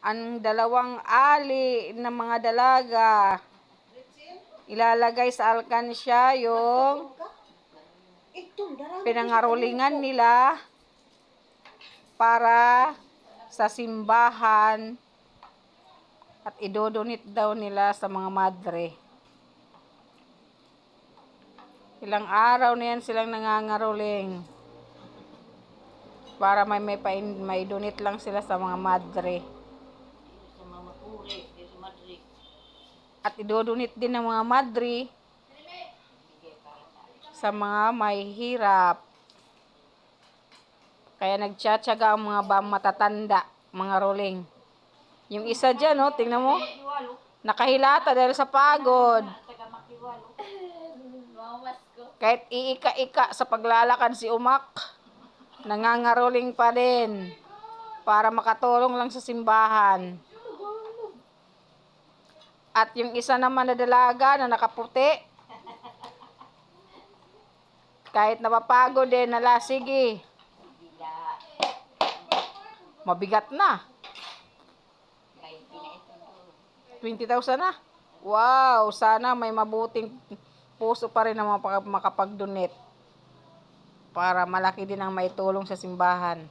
ang dalawang ali ng mga dalaga. Ilalagay sa alkansya yung pinangarolingan nila para sa simbahan at idodonate daw nila sa mga madre. Ilang araw na yan silang nangangaroling para may donate lang sila sa mga madre. At idodonate din ng mga madre sa mga may hirap. Kaya nagtsatsaga ang mga matatanda, mga rolling. Yung isa dyan, oh, tingnan mo. Nakahilata dahil sa pagod. Kahit iika-ika sa paglalakad si Umak, nangangaroling pa din para makatulong lang sa simbahan. At yung isa naman na dalaga na nakaputi, kahit napapagod din, sige. Mabigat na. 20,000 na. Wow, sana may mabuting puso pa rin na makapag-donate para malaki din ang maitulong sa simbahan.